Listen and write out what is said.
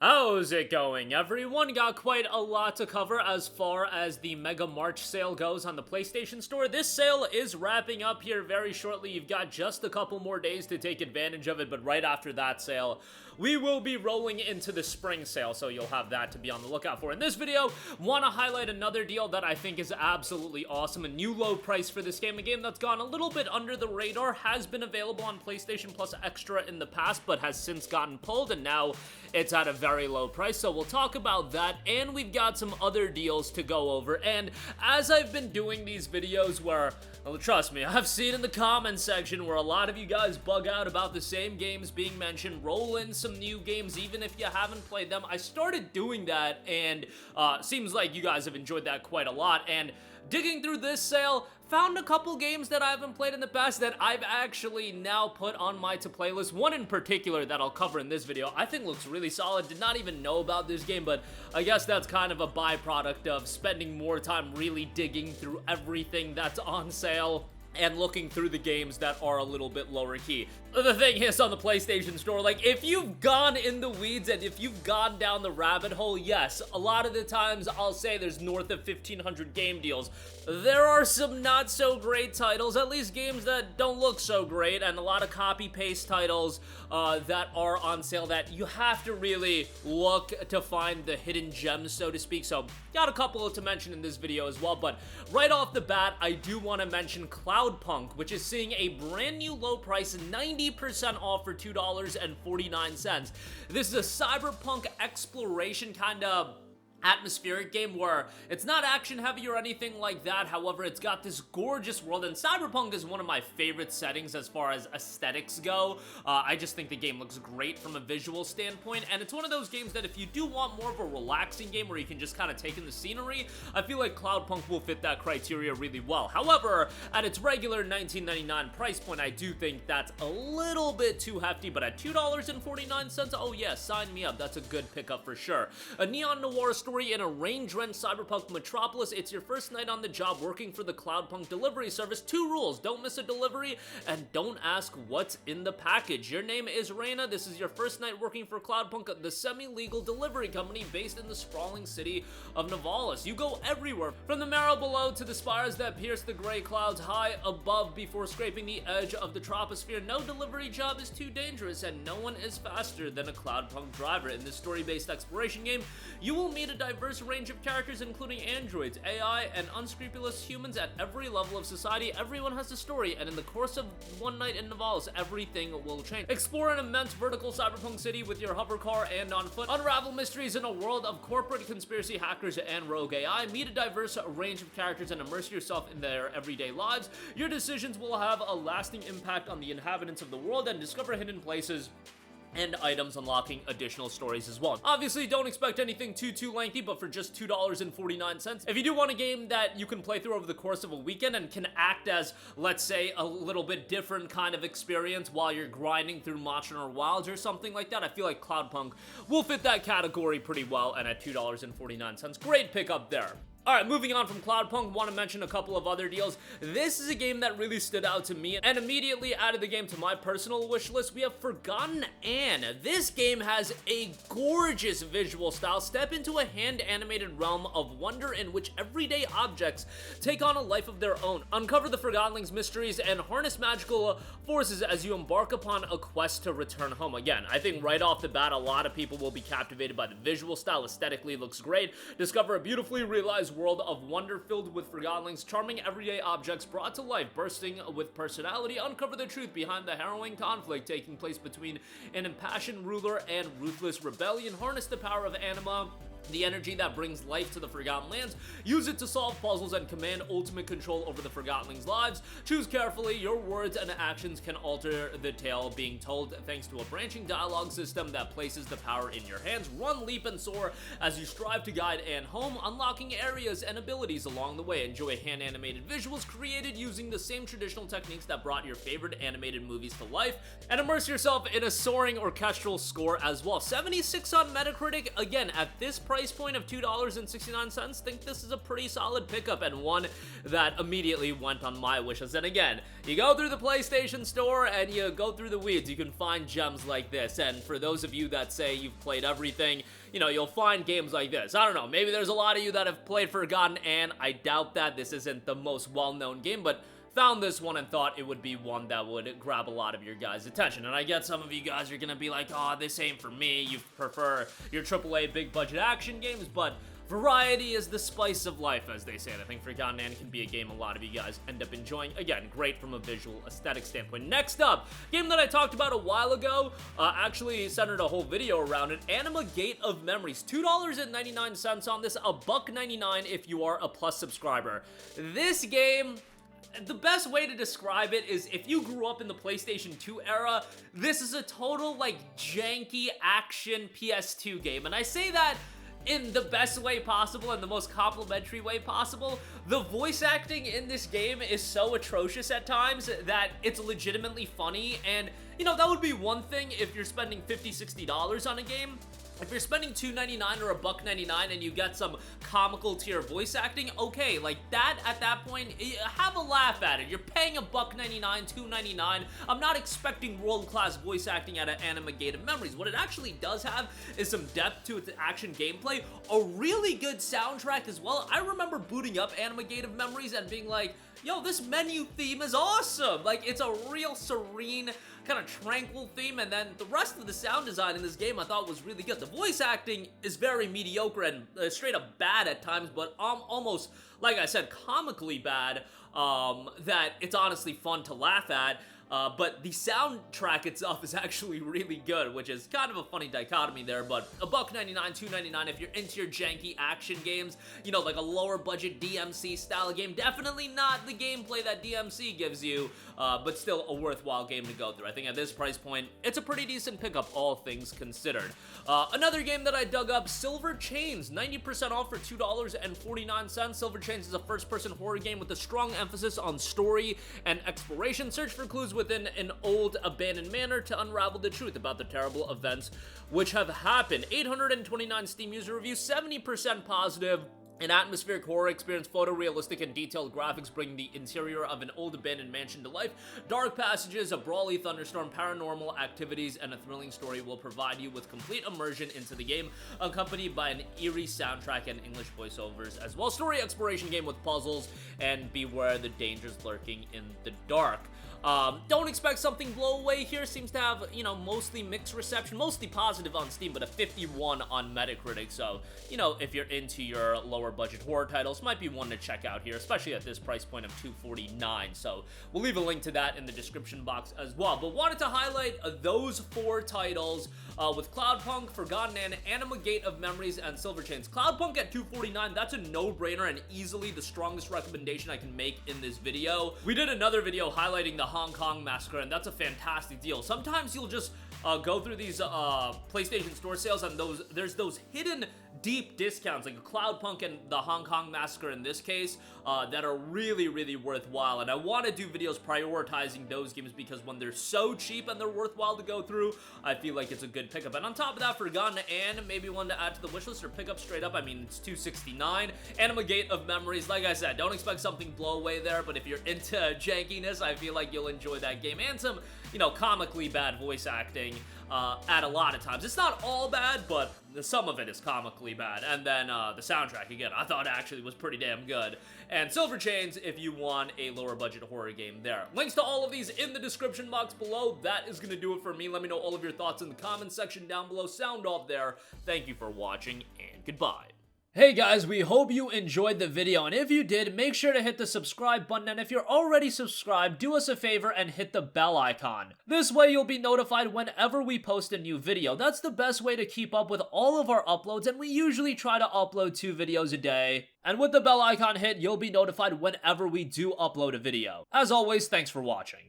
How's it going, everyone? Got quite a lot to cover as far as the Mega March sale goes on the PlayStation Store. This sale is wrapping up here very shortly. You've got just a couple more days to take advantage of it, but right after that sale, we will be rolling into the spring sale, so you'll have that to be on the lookout for. In this video, want to highlight another deal that I think is absolutely awesome. A new low price for this game, a game that's gone a little bit under the radar, has been available on PlayStation Plus Extra in the past, but has since gotten pulled, and now it's at a very low price, so we'll talk about that, and we've got some other deals to go over. And as I've been doing these videos where, well, trust me, I've seen in the comments section where a lot of you guys bug out about the same games being mentioned, roll in some new games even if you haven't played them. I started doing that, and seems like you guys have enjoyed that quite a lot, and digging through this sale, found a couple games that I haven't played in the past that I've actually now put on my to-play list. One in particular that I'll cover in this video I think looks really solid. Did not even know about this game, but I guess that's kind of a byproduct of spending more time really digging through everything that's on sale and looking through the games that are a little bit lower key. The thing is, on the PlayStation Store, like, if you've gone in the weeds and if you've gone down the rabbit hole, yes, a lot of the times I'll say there's north of 1,500 game deals. There are some not so great titles, at least games that don't look so great, and a lot of copy-paste titles that are on sale that you have to really look to find the hidden gems, so to speak. So, got a couple to mention in this video as well, but right off the bat, I do want to mention Cloudpunk, which is seeing a brand new low price, 90% off for $2.49. This is a cyberpunk exploration kind of atmospheric game where it's not action heavy or anything like that. However, it's got this gorgeous world, and cyberpunk is one of my favorite settings as far as aesthetics go. I just think the game looks great from a visual standpoint, and it's one of those games that if you do want more of a relaxing game where you can just kind of take in the scenery, I feel like Cloudpunk will fit that criteria really well. However, at its regular $19.99 price point, I do think that's a little bit too hefty, but at $2.49, oh yeah, sign me up. That's a good pickup for sure. A neon noir story in a rain-drenched cyberpunk metropolis. It's your first night on the job working for the Cloudpunk delivery service. 2 rules: don't miss a delivery, and don't ask what's in the package. Your name is Reina. This is your first night working for Cloudpunk, the semi-legal delivery company based in the sprawling city of Novalis. You go everywhere, from the marrow below to the spires that pierce the gray clouds high above before scraping the edge of the troposphere. No delivery job is too dangerous, and no one is faster than a Cloudpunk driver. In this story-based exploration game, you will meet a diverse range of characters, including androids, AI, and unscrupulous humans at every level of society. Everyone has a story, and in the course of one night in Novalis, everything will change. Explore an immense vertical cyberpunk city with your hover car and on foot. Unravel mysteries in a world of corporate conspiracy, hackers, and rogue AI. Meet a diverse range of characters and immerse yourself in their everyday lives. Your decisions will have a lasting impact on the inhabitants of the world, and discover hidden places and items, unlocking additional stories as well. Obviously, don't expect anything too lengthy, but for just $2.49, if you do want a game that you can play through over the course of a weekend and can act as, let's say, a little bit different kind of experience while you're grinding through Monster Wilds or something like that, I feel like Cloudpunk will fit that category pretty well, and at $2.49, great pickup there. Alright, moving on from Cloudpunk, want to mention a couple of other deals. This is a game that really stood out to me and immediately added the game to my personal wish list. We have Forgotten Anne. This game has a gorgeous visual style. Step into a hand-animated realm of wonder in which everyday objects take on a life of their own. Uncover the Forgottenling's mysteries and harness magical forces as you embark upon a quest to return home. Again, I think right off the bat, a lot of people will be captivated by the visual style. Aesthetically, looks great. Discover a beautifully realized world of wonder filled with Forgottenling's charming everyday objects brought to life, bursting with personality. Uncover the truth behind the harrowing conflict taking place between an impassioned ruler and ruthless rebellion. Harness the power of anima, the energy that brings life to the Forgotten Lands. Use it to solve puzzles and command ultimate control over the Forgottenlings' lives. Choose carefully. Your words and actions can alter the tale being told thanks to a branching dialogue system that places the power in your hands. Run, leap, and soar as you strive to guide Anne home, unlocking areas and abilities along the way. Enjoy hand-animated visuals created using the same traditional techniques that brought your favorite animated movies to life, and immerse yourself in a soaring orchestral score as well. 76 on Metacritic. Again, at this price point of $2.69, think this is a pretty solid pickup and one that immediately went on my wish list. And again, you go through the PlayStation Store and you go through the weeds, you can find gems like this. And for those of you that say you've played everything, you know, you'll find games like this. I don't know, maybe there's a lot of you that have played Forgotten Anne. I doubt that. This isn't the most well-known game, but found this one and thought it would be one that would grab a lot of your guys' attention. And I get some of you guys are gonna be like, oh, this ain't for me. You prefer your AAA big budget action games, but variety is the spice of life, as they say. And I think Forgotten Anne can be a game a lot of you guys end up enjoying. Again, great from a visual aesthetic standpoint. Next up, game that I talked about a while ago, actually centered a whole video around it, Anima Gate of Memories. $2.99 on this, $1.99 if you are a Plus subscriber. This game, the best way to describe it is if you grew up in the PlayStation 2 era, this is a total, like, janky action PS2 game. And I say that in the best way possible and the most complimentary way possible. The voice acting in this game is so atrocious at times that it's legitimately funny, and, you know, that would be one thing if you're spending $50, $60 on a game. If you're spending $2.99 or $1.99 and you get some comical tier voice acting, okay, like that, at that point, have a laugh at it. You're paying $1.99, $2.99. I'm not expecting world-class voice acting out of Anima Gate of Memories. What it actually does have is some depth to its action gameplay, a really good soundtrack as well. I remember booting up Anima Gate of Memories and being like, yo, this menu theme is awesome. Like, it's a real serene, kind of tranquil theme, and then the rest of the sound design in this game I thought was really good. The voice acting is very mediocre and straight up bad at times, but almost, like I said, comically bad, that it's honestly fun to laugh at. But the soundtrack itself is actually really good, which is kind of a funny dichotomy there, but $1.99, $2.99 if you're into your janky action games, you know, like a lower budget DMC style game. Definitely not the gameplay that DMC gives you, but still a worthwhile game to go through. I think at this price point, it's a pretty decent pickup, all things considered. Another game that I dug up, Silver Chains, 90% off for $2.49. Silver Chains is a first-person horror game with a strong emphasis on story and exploration. Search for clues within an old abandoned manor to unravel the truth about the terrible events which have happened. 829 Steam user reviews, 70% positive. An atmospheric horror experience, photorealistic and detailed graphics bring the interior of an old abandoned mansion to life. Dark passages, a brawly thunderstorm, paranormal activities, and a thrilling story will provide you with complete immersion into the game, accompanied by an eerie soundtrack and English voiceovers as well. Story exploration game with puzzles, and beware the dangers lurking in the dark. Don't expect something blow away here. Seems to have, you know, mostly mixed reception, mostly positive on Steam, but a 51 on Metacritic. So, you know, if you're into your lower budget horror titles, might be one to check out here, especially at this price point of $2.49. So we'll leave a link to that in the description box as well. But wanted to highlight those four titles with Cloudpunk, Forgotten Anne, Anima Gate of Memories, and Silver Chains. Cloudpunk at $2.49, that's a no-brainer and easily the strongest recommendation I can make in this video. We did another video highlighting the Hong Kong Massacre, and that's a fantastic deal. Sometimes you'll just go through these PlayStation Store sales, and there's those hidden deep discounts, like Cloudpunk and the Hong Kong Massacre in this case, that are really, really worthwhile. And I want to do videos prioritizing those games because when they're so cheap and they're worthwhile to go through, I feel like it's a good pickup. And on top of that, Forgotten Anne, maybe one to add to the wishlist or pick up straight up. I mean, it's $2.69. Anima Gate of Memories, like I said, don't expect something blow away there, but if you're into jankiness, I feel like you'll enjoy that game. And some, you know, comically bad voice acting at a lot of times. It's not all bad, but some of it is comically bad. And then the soundtrack, again, I thought actually was pretty damn good. And Silver Chains if you want a lower budget horror game there. Links to all of these in the description box below. That is going to do it for me. Let me know all of your thoughts in the comments section down below. Sound off there. Thank you for watching, and goodbye. Hey guys, we hope you enjoyed the video, and if you did, make sure to hit the subscribe button, and if you're already subscribed, do us a favor and hit the bell icon. This way you'll be notified whenever we post a new video. That's the best way to keep up with all of our uploads, and we usually try to upload 2 videos a day. And with the bell icon hit, you'll be notified whenever we do upload a video. As always, thanks for watching.